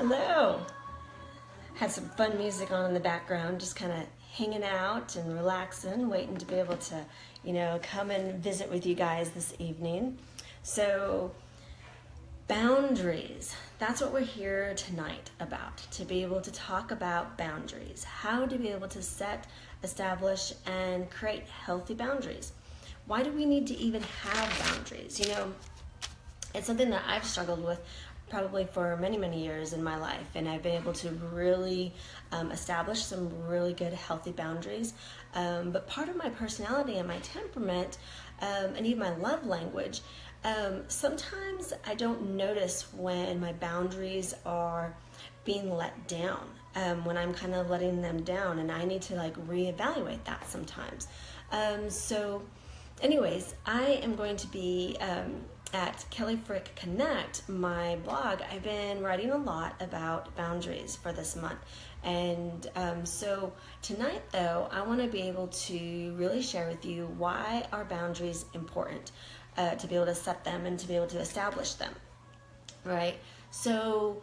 Hello. Had some fun music on in the background, just kind of hanging out and relaxing, waiting to be able to, come and visit with you guys this evening. So, boundaries. That's what we're here tonight about, to be able to talk about boundaries. How to be able to set, establish, and create healthy boundaries. Why do we need to even have boundaries? It's something that I've struggled with probably for many, many years in my life, and I've been able to really establish some really good, healthy boundaries. But part of my personality and my temperament, and even my love language, sometimes I don't notice when my boundaries are being let down, when I'm kind of letting them down, and I need to reevaluate that sometimes. Anyways, I am going to be at Kelly Frick Connect, my blog. I've been writing a lot about boundaries for this month. And so tonight, though, I want to be able to really share with you why are boundaries important, to be able to set them and to be able to establish them, right? So,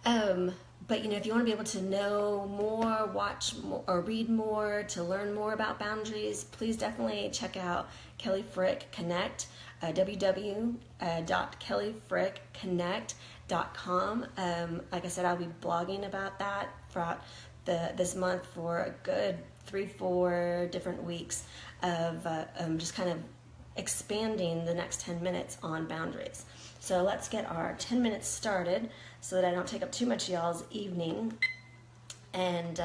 but if you want to be able to know more, watch more, or read more, to learn more about boundaries, please definitely check out Kelly Frick Connect, www.kellyfrickconnect.com. Like I said, I'll be blogging about that throughout this month for a good 3-4 different weeks of just kind of expanding the next 10 minutes on boundaries. So let's get our 10 minutes started so that I don't take up too much of y'all's evening. And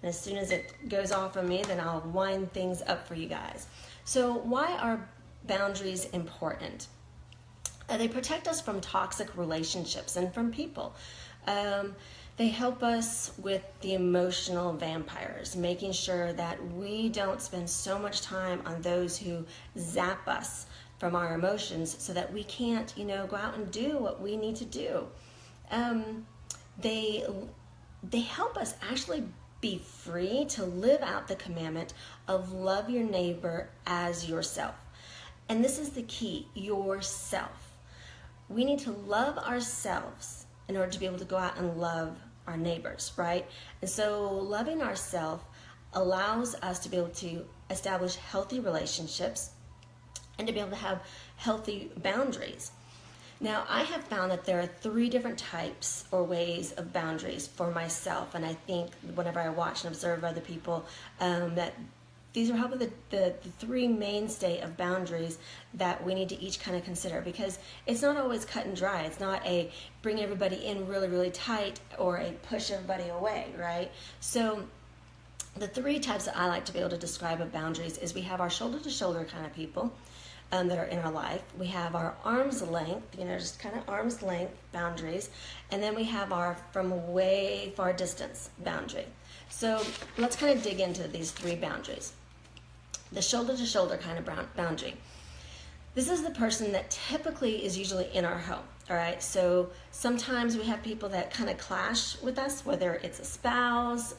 as soon as it goes off of me, then I'll wind things up for you guys. So why are boundaries important? They protect us from toxic relationships and from people. They help us with the emotional vampires, making sure that we don't spend so much time on those who zap us from our emotions so that we can't, go out and do what we need to do. They help us actually be free to live out the commandment of love your neighbor as yourself. And this is the key, yourself. We need to love ourselves in order to be able to go out and love our neighbors, right? And so loving ourselves allows us to be able to establish healthy relationships and to be able to have healthy boundaries. Now, I have found that there are 3 different types or ways of boundaries for myself, and I think whenever I watch and observe other people, that these are probably the 3 mainstay of boundaries that we need to each kind of consider, because it's not always cut and dry. It's not a bring everybody in really, really tight or a push everybody away, right? So the 3 types that I like to be able to describe of boundaries is we have our shoulder-to-shoulder kind of people that are in our life. We have our arm's length, just kind of arm's length boundaries. And then we have our from way far distance boundary. So let's kind of dig into these 3 boundaries. The shoulder-to-shoulder kind of boundary. This is the person that typically is usually in our home, all right? So sometimes we have people that kind of clash with us, whether it's a spouse,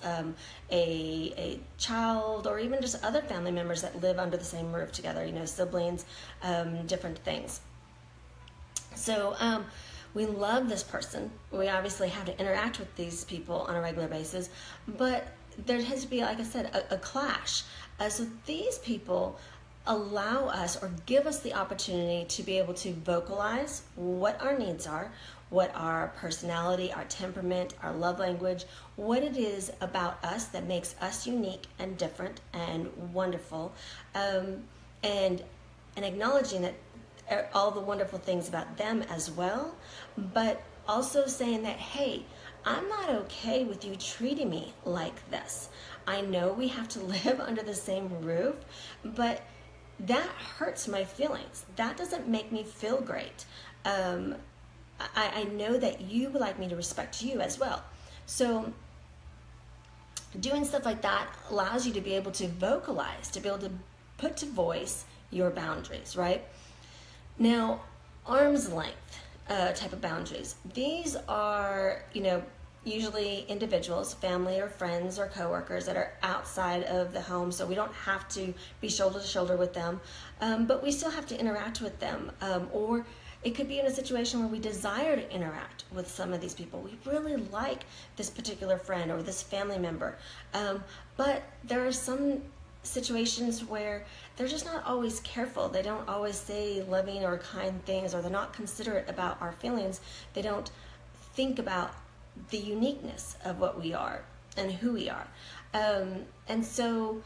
a child, or even just other family members that live under the same roof together, siblings, different things. So we love this person. We obviously have to interact with these people on a regular basis, but there has to be, like I said, a clash. So these people allow us or give us the opportunity to be able to vocalize what our needs are, what our personality, our temperament, our love language, what it is about us that makes us unique and different and wonderful, and acknowledging that all the wonderful things about them as well, but also saying that, hey, I'm not okay with you treating me like this. I know we have to live under the same roof, but that hurts my feelings. That doesn't make me feel great. I know that you would like me to respect you as well. So doing stuff like that allows you to be able to vocalize, to be able to put to voice your boundaries, right? Now, arm's length type of boundaries. These are, usually individuals, family or friends or coworkers that are outside of the home, so we don't have to be shoulder to shoulder with them, but we still have to interact with them, or it could be in a situation where we desire to interact with some of these people. We really like this particular friend or this family member. But there are some situations where they're just not always careful. They don't always say loving or kind things, or they're not considerate about our feelings. They don't think about the uniqueness of what we are and who we are. And so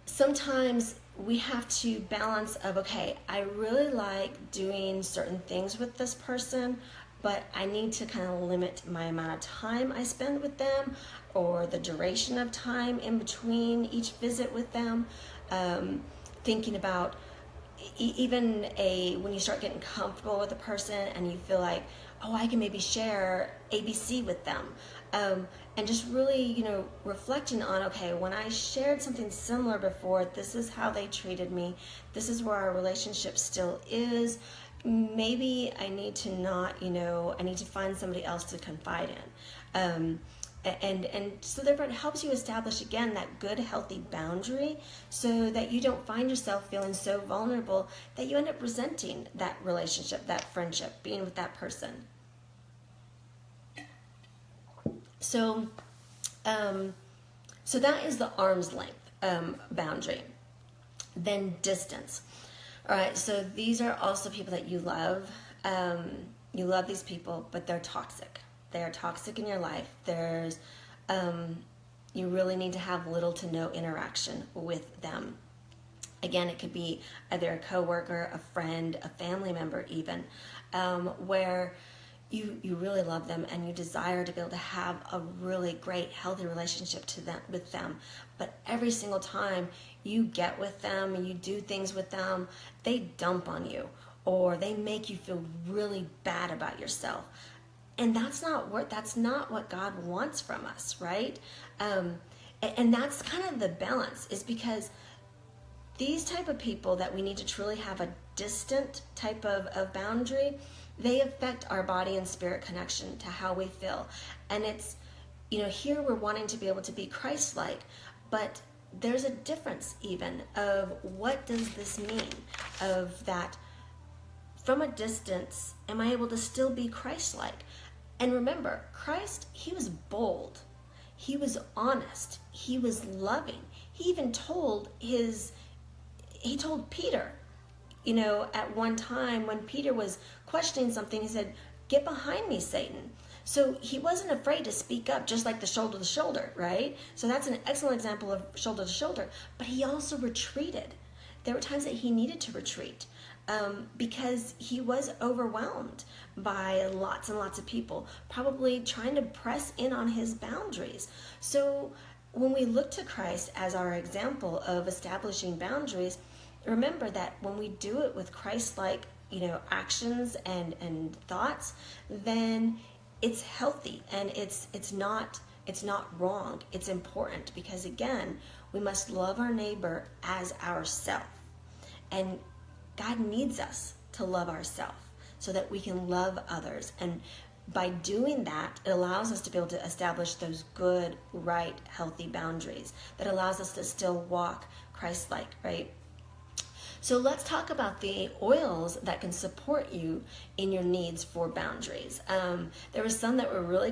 sometimes we have to balance of, okay, I really like doing certain things with this person, but I need to kind of limit my amount of time I spend with them, or the duration of time in between each visit with them. Thinking about even when you start getting comfortable with a person and you feel like, oh, I can maybe share ABC with them. And just really, reflecting on, okay, when I shared something similar before, this is how they treated me. This is where our relationship still is. Maybe I need to not, I need to find somebody else to confide in. And so therefore it helps you establish, again, that good, healthy boundary, so that you don't find yourself feeling so vulnerable that you end up resenting that relationship, that friendship, being with that person. So that is the arm's length boundary. Then distance. All right, so these are also people that you love. You love these people, but they're toxic. They are toxic in your life. You really need to have little to no interaction with them. Again, it could be either a coworker, a friend, a family member even, where you really love them and you desire to be able to have a really great, healthy relationship with them. But every single time you get with them and you do things with them, they dump on you, or they make you feel really bad about yourself. And that's not what God wants from us, right? And that's kind of the balance, is because these type of people that we need to truly have a distant type of boundary, they affect our body and spirit connection to how we feel. And it's, here we're wanting to be able to be Christ-like, but there's a difference even of what does this mean, of that from a distance, am I able to still be Christ-like? And remember, Christ, he was bold. He was honest. He was loving. He even told Peter, at one time when Peter was questioning something, he said, "Get behind me, Satan." So he wasn't afraid to speak up, just like the shoulder to shoulder, right? So that's an excellent example of shoulder to shoulder. But he also retreated. There were times that he needed to retreat because he was overwhelmed by lots and lots of people, probably trying to press in on his boundaries. So when we look to Christ as our example of establishing boundaries, remember that when we do it with Christ-like, actions and thoughts, then it's healthy and it's not wrong. It's important because, again, we must love our neighbor as ourself. And God needs us to love ourselves so that we can love others. And by doing that, it allows us to be able to establish those good, right, healthy boundaries that allows us to still walk Christ-like, right? So let's talk about the oils that can support you in your needs for boundaries. There were some that were really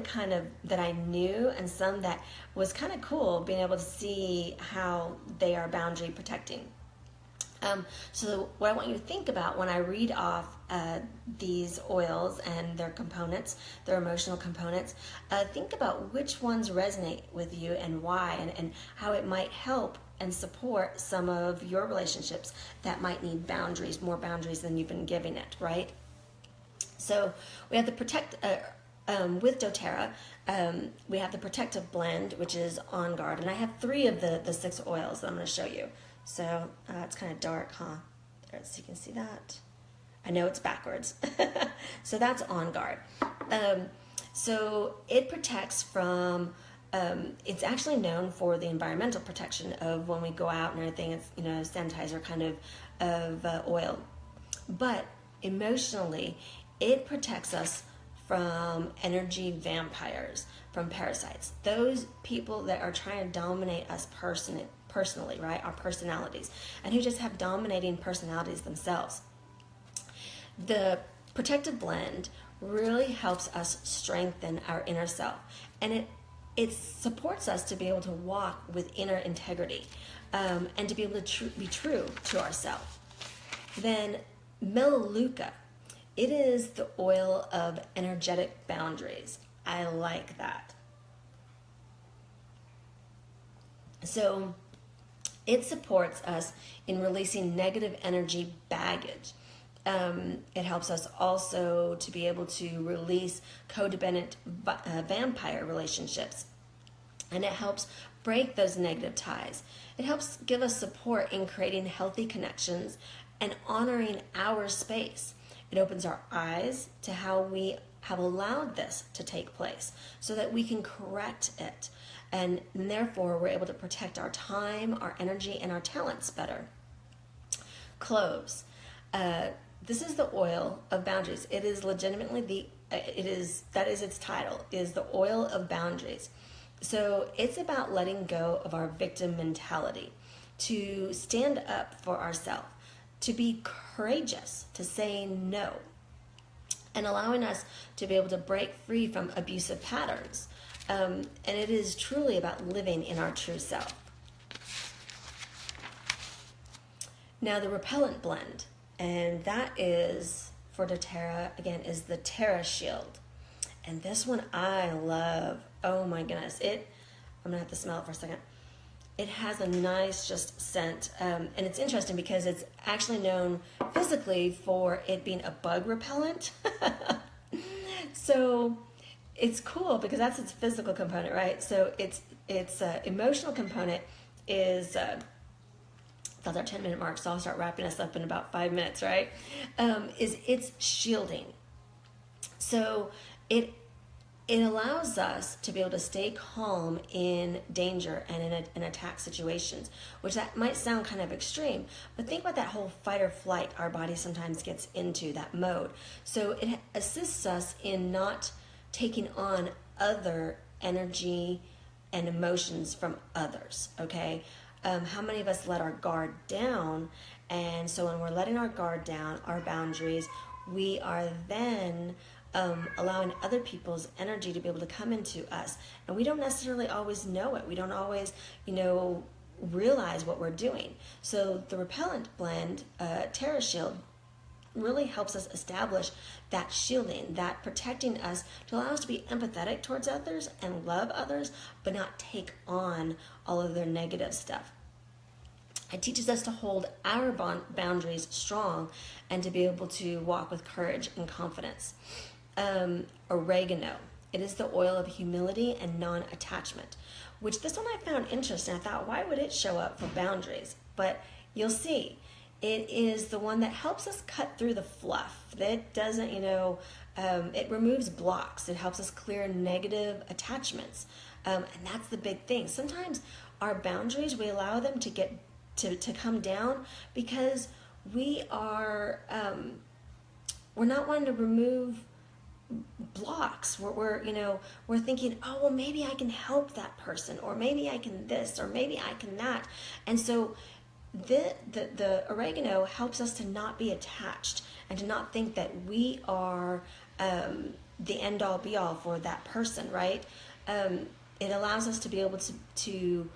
that I knew, and some that was kind of cool, being able to see how they are boundary protecting. So what I want you to think about when I read off these oils and their components, their emotional components, think about which ones resonate with you and why, and how it might help and support some of your relationships that might need boundaries, more boundaries than you've been giving it, right? So we have the with doTERRA, we have the Protective Blend, which is On Guard, and I have 3 of the 6 oils that I'm going to show you. So it's kind of dark, huh? There, so you can see that. I know it's backwards. So that's On Guard. So it protects from, it's actually known for the environmental protection of when we go out and everything. It's, sanitizer kind of oil. But emotionally, it protects us from energy vampires, from parasites. Those people that are trying to dominate us personally, right? Our personalities, and who just have dominating personalities themselves. The Protective Blend really helps us strengthen our inner self, and it supports us to be able to walk with inner integrity, and to be able to be true to ourselves. Then Melaleuca, it is the oil of energetic boundaries. I like that. So it supports us in releasing negative energy baggage. It helps us also to be able to release codependent vampire relationships. And it helps break those negative ties. It helps give us support in creating healthy connections and honoring our space. It opens our eyes to how we have allowed this to take place so that we can correct it. And therefore, we're able to protect our time, our energy, and our talents better. Cloves. This is the oil of boundaries. It is legitimately that is its title, is the oil of boundaries. So it's about letting go of our victim mentality, to stand up for ourselves, to be courageous, to say no, and allowing us to be able to break free from abusive patterns. And it is truly about living in our true self. Now the Repellent Blend, and that is for doTERRA, again, is the Terra Shield. And this one I love. Oh my goodness. I'm going to have to smell it for a second. It has a nice just scent. And it's interesting because it's actually known physically for it being a bug repellent. So it's cool because that's its physical component, right? So its emotional component is... That's our 10-minute mark, so I'll start wrapping us up in about 5 minutes, right? It's shielding. So it allows us to be able to stay calm in danger and in attack situations, which that might sound kind of extreme, but think about that whole fight or flight our body sometimes gets into, that mode. So it assists us in not taking on other energy and emotions from others, okay? How many of us let our guard down? And so when we're letting our guard down, our boundaries, we are then allowing other people's energy to be able to come into us. And we don't necessarily always know it. We don't always, realize what we're doing. So the Repellent Blend, Terra Shield, really helps us establish that shielding, that protecting us to allow us to be empathetic towards others and love others, but not take on all of their negative stuff. It teaches us to hold our boundaries strong and to be able to walk with courage and confidence. Oregano. It is the oil of humility and non-attachment, which this one I found interesting. I thought, why would it show up for boundaries? But you'll see. It is the one that helps us cut through the fluff. That doesn't, it removes blocks. It helps us clear negative attachments. And that's the big thing. Sometimes our boundaries, we allow them to get to come down because we are, we're not wanting to remove blocks. We're thinking, oh, well, maybe I can help that person, or maybe I can this, or maybe I can that. And so the oregano helps us to not be attached and to not think that we are the end all be all for that person, right? It allows us to be able to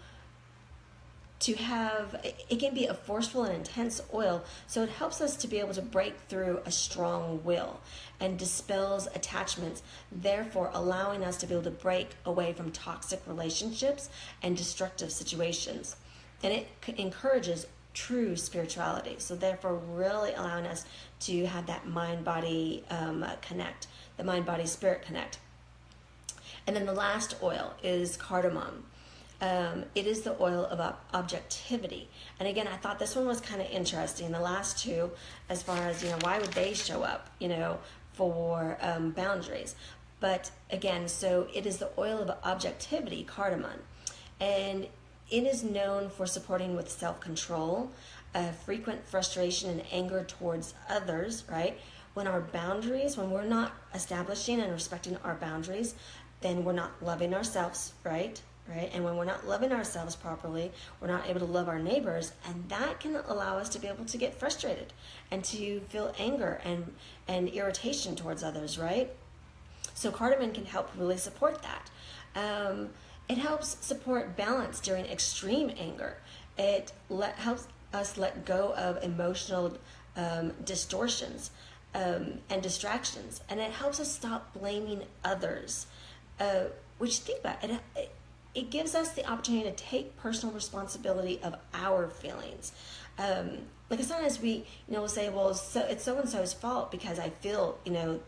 have, it can be a forceful and intense oil, so it helps us to be able to break through a strong will and dispels attachments, therefore allowing us to be able to break away from toxic relationships and destructive situations. And it encourages true spirituality, so therefore really allowing us to have that mind-body connect, the mind-body-spirit connect. And then the last oil is cardamom. It is the oil of objectivity. And again, I thought this one was kind of interesting. The last two, as far as, why would they show up, for boundaries? But again, so it is the oil of objectivity, cardamom. And it is known for supporting with self-control, frequent frustration and anger towards others, right? When we're not establishing and respecting our boundaries, then we're not loving ourselves, right? right? And when we're not loving ourselves properly, we're not able to love our neighbors, and that can allow us to be able to get frustrated and to feel anger and irritation towards others, right? So cardamom can help really support that. It helps support balance during extreme anger. It helps us let go of emotional distortions and distractions, and it helps us stop blaming others. Which, think about it, it gives us the opportunity to take personal responsibility of our feelings. Like sometimes we, will say, well, it's so and so's fault because I feel, a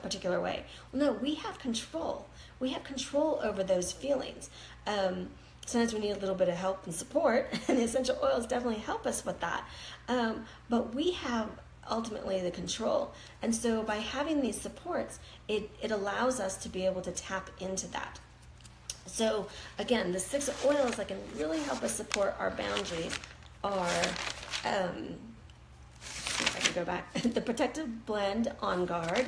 particular way. Well, no, we have control. We have control over those feelings. Sometimes we need a little bit of help and support, and the essential oils definitely help us with that. But we have ultimately the control. And so by having these supports, it allows us to be able to tap into that. So again, the 6 oils that can really help us support our boundaries are, see if I can go back, the Protective Blend On Guard,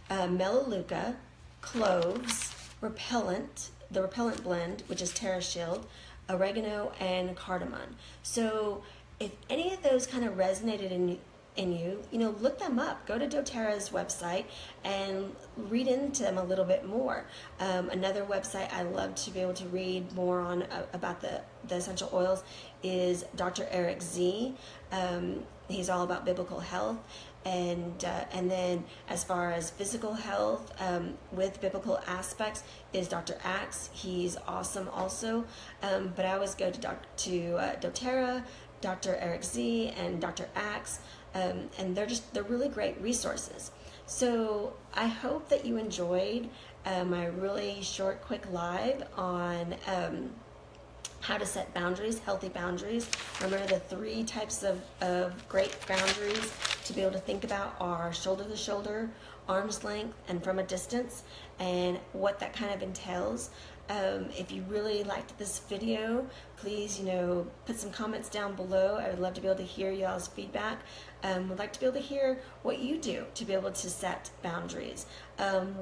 Melaleuca, cloves, repellent, the repellent blend, which is Terra Shield, oregano, and cardamom. So if any of those kind of resonated in you, look them up. Go to doTERRA's website and read into them a little bit more. Another website I love to be able to read more on about the essential oils is Dr. Eric Z. He's all about biblical health. And then as far as physical health with biblical aspects is Dr. Axe. He's awesome also. But I always go to doTERRA, Dr. Eric Z, and Dr. Axe. And they're really great resources. So I hope that you enjoyed my really short, quick live on how to set boundaries, healthy boundaries. Remember, the 3 types of great boundaries to be able to think about are shoulder to shoulder, arm's length, and from a distance, and what that kind of entails. If you really liked this video, please, put some comments down below. I would love to be able to hear y'all's feedback. Would like to be able to hear what you do to be able to set boundaries,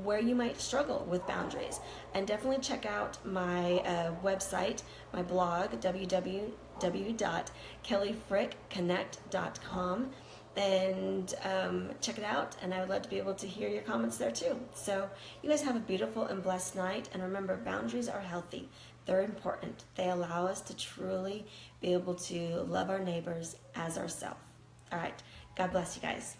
where you might struggle with boundaries. And definitely check out my website, my blog, www.kellyfrickconnect.com. And check it out, and I would love to be able to hear your comments there too. So you guys have a beautiful and blessed night, and remember, boundaries are healthy. They're important. They allow us to truly be able to love our neighbors as ourselves. All right, God bless you guys.